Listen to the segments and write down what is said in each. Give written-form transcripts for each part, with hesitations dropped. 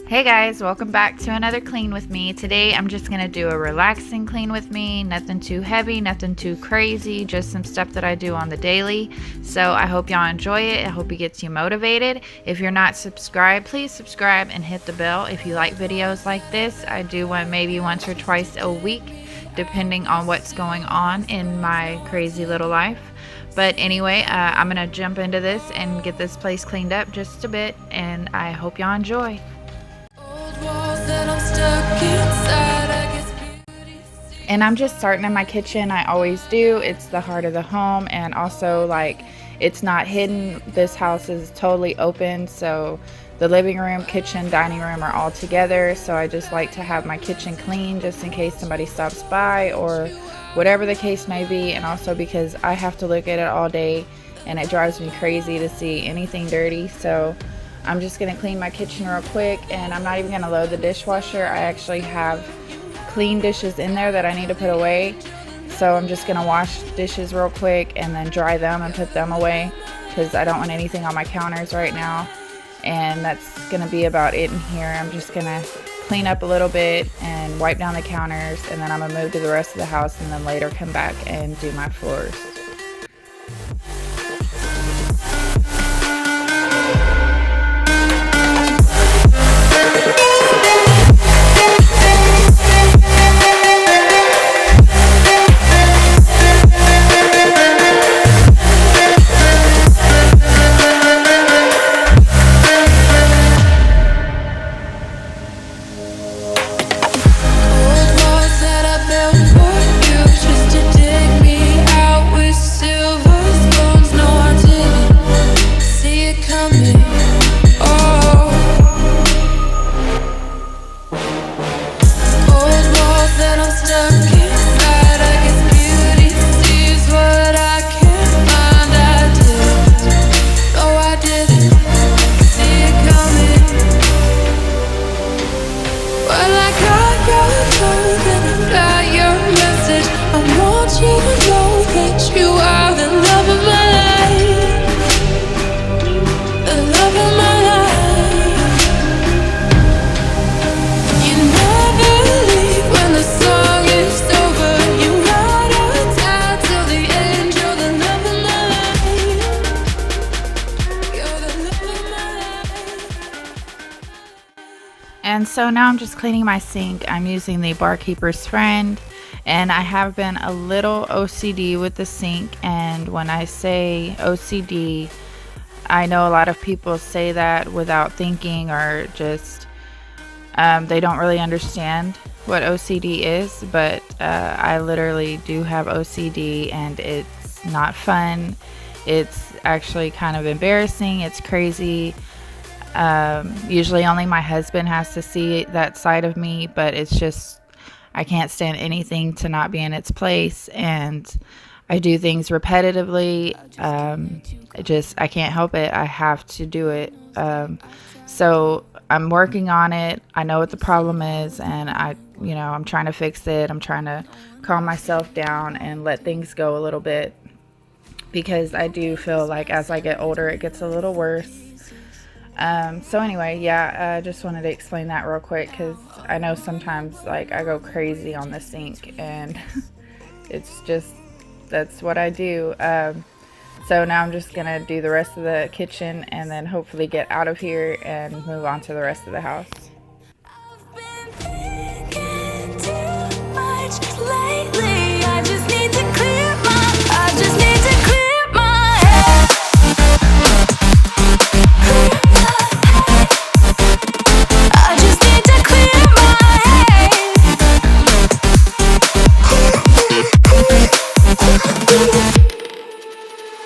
Hey guys, welcome back to another clean with me. Today I'm just gonna do a relaxing clean with me. Nothing too heavy, nothing too crazy, just some stuff that I do on the daily. So I hope y'all enjoy it. I hope it gets you motivated. If you're not subscribed, please subscribe and hit the bell if you like videos like this. I do one maybe once or twice a week, depending on what's going on in my crazy little life. But anyway, I'm gonna jump into this and get this place cleaned up just a bit, and I hope y'all enjoy. And I'm just starting in my kitchen. I always do. It's the heart of the home, and also like it's not hidden. This house is totally open, so the living room, kitchen, dining room are all together. So I just like to have my kitchen clean just in case somebody stops by or whatever the case may be, and also because I have to look at it all day and it drives me crazy to see anything dirty. So I'm just gonna clean my kitchen real quick, and I'm not even gonna load the dishwasher. I actually have clean dishes in there that I need to put away, so I'm just gonna wash dishes real quick and then dry them and put them away because I don't want anything on my counters right now. And that's gonna be about it in here. I'm just gonna clean up a little bit and wipe down the counters, and then I'm gonna move to the rest of the house and then later come back and do my floors. And so now I'm just cleaning my sink. I'm using the Barkeeper's Friend, and I have been a little OCD with the sink. And when I say OCD, I know a lot of people say that without thinking, or just they don't really understand what OCD is, but I literally do have OCD, and it's not fun. It's actually kind of embarrassing. It's crazy. Usually only my husband has to see that side of me, but it's just I can't stand anything to not be in its place, and I do things repetitively. I can't help it. I have to do it. So I'm working on it. I know what the problem is, and I'm trying to fix it. I'm trying to calm myself down and let things go a little bit, because I do feel like as I get older, it gets a little worse. So anyway, yeah, I just wanted to explain that real quick, because I know sometimes like I go crazy on the sink, and it's just, that's what I do. So now I'm just gonna do the rest of the kitchen and then hopefully get out of here and move on to the rest of the house. I've been thinking too much lately. I just need to clear my head. I just need to clear my head.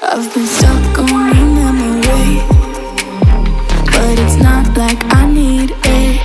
I've been stuck on your memory, but it's not like I need it.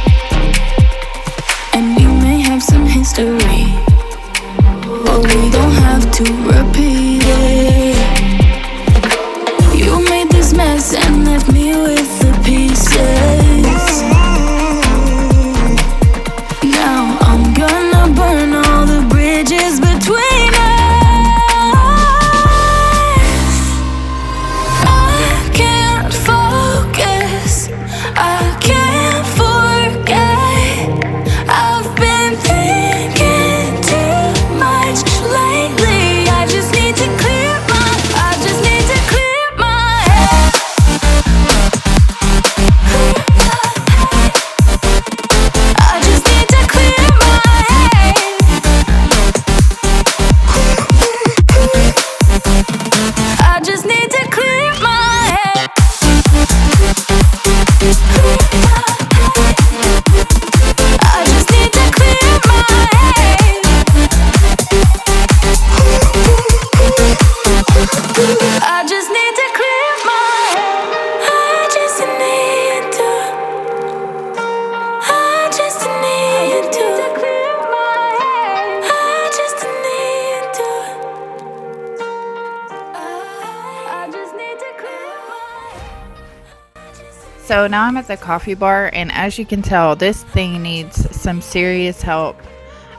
So now I'm at the coffee bar, and as you can tell, this thing needs some serious help.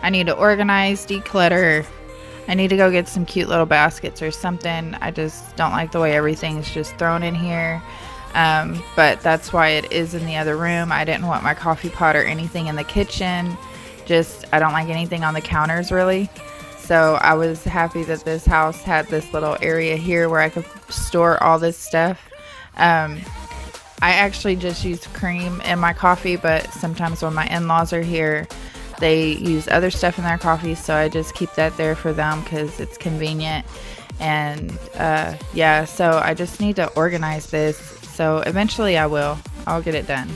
I need to organize, declutter. I need to go get some cute little baskets or something. I just don't like the way everything's just thrown in here. But that's why it is in the other room. I didn't want my coffee pot or anything in the kitchen. I don't like anything on the counters really. So I was happy that this house had this little area here where I could store all this stuff. I actually just use cream in my coffee, but sometimes when my in-laws are here, they use other stuff in their coffee, so I just keep that there for them because it's convenient. And yeah, so I just need to organize this. So eventually I'll get it done.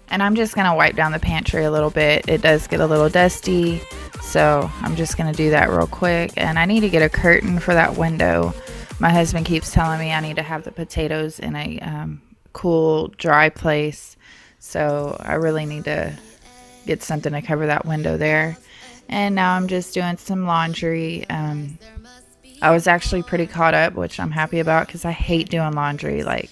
And I'm just gonna wipe down the pantry a little bit. It does get a little dusty, so I'm just gonna do that real quick. And I need to get a curtain for that window. My husband keeps telling me I need to have the potatoes in a cool, dry place, so I really need to get something to cover that window there. And now I'm just doing some laundry. I was actually pretty caught up, which I'm happy about because I hate doing laundry. Like,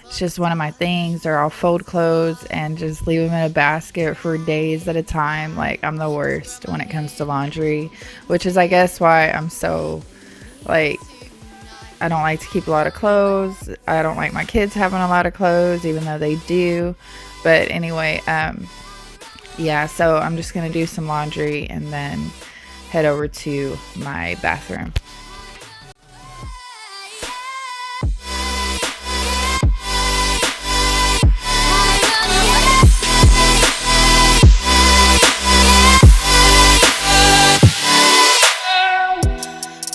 it's just one of my things. Or I'll fold clothes and just leave them in a basket for days at a time. Like, I'm the worst when it comes to laundry, which is, I guess, why I'm so, like, I don't like to keep a lot of clothes. I don't like my kids having a lot of clothes, even though they do. But anyway, yeah, so I'm just going to do some laundry and then head over to my bathroom.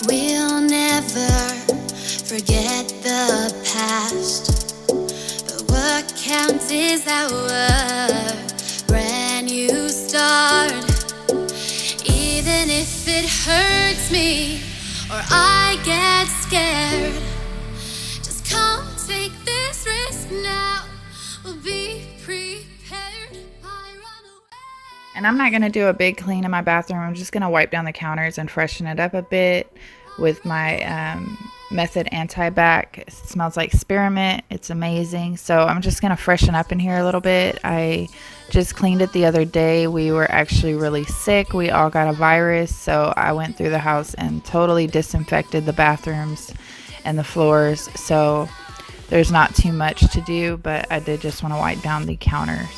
We'll never forget the past, but what counts is our brand new start. Even if it hurts me or I get scared, just come take this risk now. We'll be prepared. I run away. And I'm not going to do a big clean in my bathroom. I'm just going to wipe down the counters and freshen it up a bit with my Method Anti-Bac. It smells like spearmint. It's amazing. So I'm just going to freshen up in here a little bit. I just cleaned it the other day. We were actually really sick. We all got a virus. So I went through the house and totally disinfected the bathrooms and the floors. So there's not too much to do, but I did just want to wipe down the counters.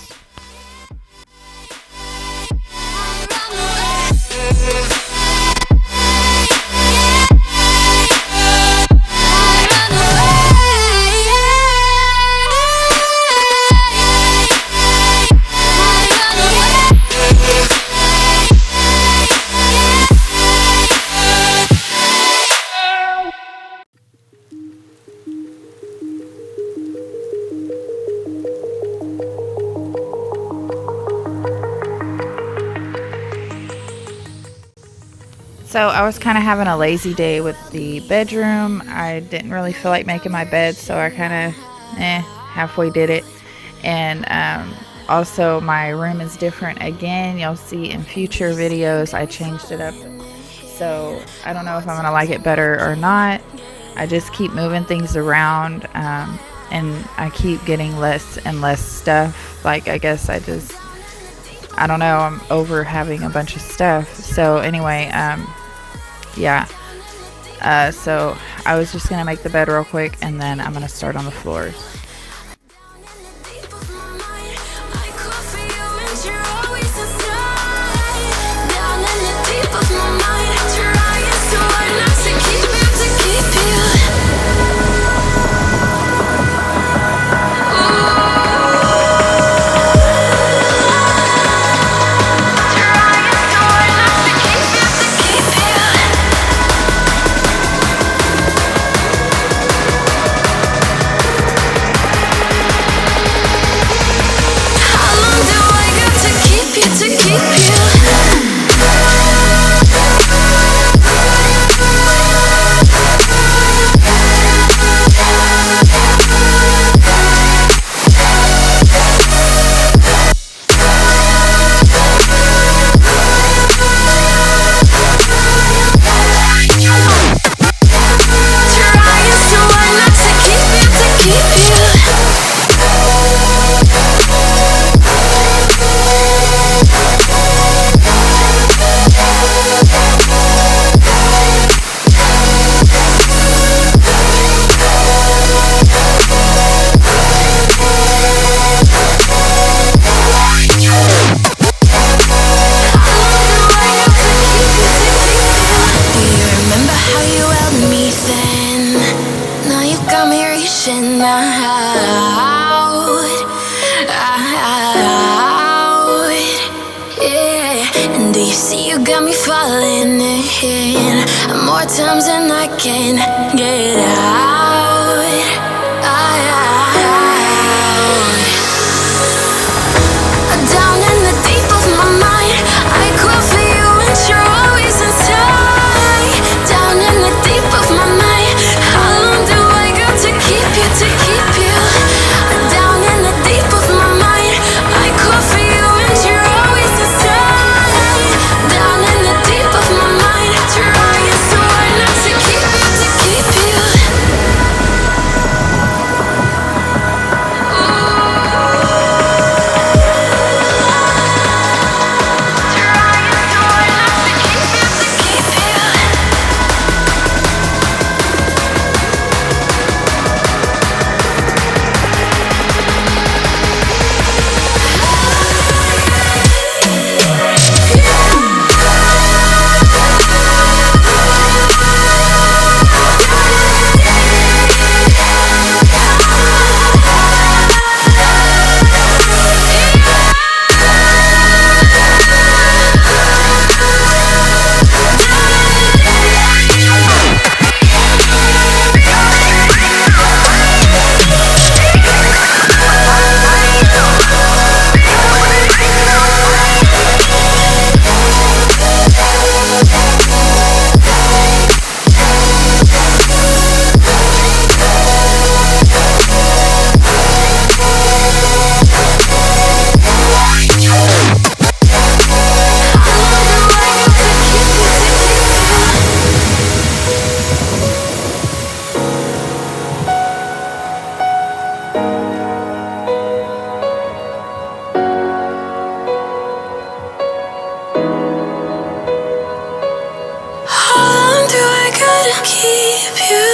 So I was kind of having a lazy day with the bedroom. I didn't really feel like making my bed, so I kind of halfway did it. And also my room is different again. You'll see in future videos I changed it up. So I don't know if I'm going to like it better or not. I just keep moving things around and I keep getting less and less stuff. Like, I guess I don't know, I'm over having a bunch of stuff. So anyway, yeah. So I was just going to make the bed real quick and then I'm going to start on the floors. Yeah. And do you see you got me falling in more times than I can get out? Down in the deep of my mind, I call for you and you're always inside. Down in the deep of my mind, how long do I got to keep you, to keep you? Down in the deep of my mind, I call for you and you're always inside. Down in the deep of my mind, trying so hard not to keep you, to keep you. Keep you.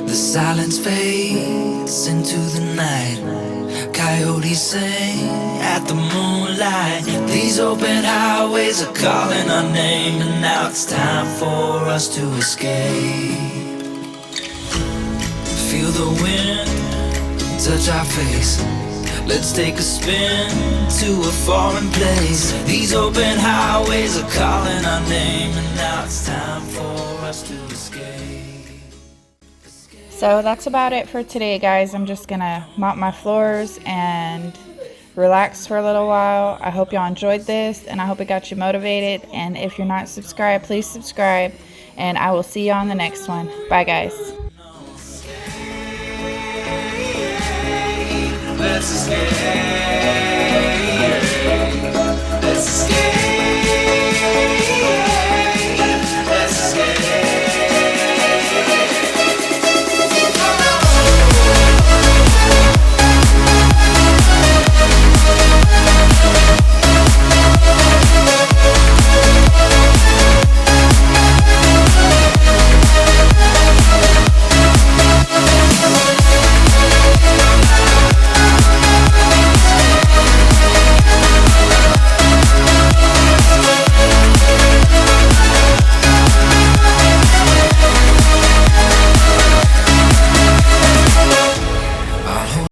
The silence fades into the night. Coyotes sing at the moonlight. These open highways are calling our name, and now it's time for us to escape. Feel the wind touch our face. Let's take a spin to a foreign place. These open highways are calling our name, and now it's time for us to escape. So that's about it for today, guys. I'm just gonna mop my floors and relax for a little while. I hope y'all enjoyed this, and I hope it got you motivated. And if you're not subscribed, please subscribe, and I will see you on the next one. Bye, guys. Let's escape. Let's escape.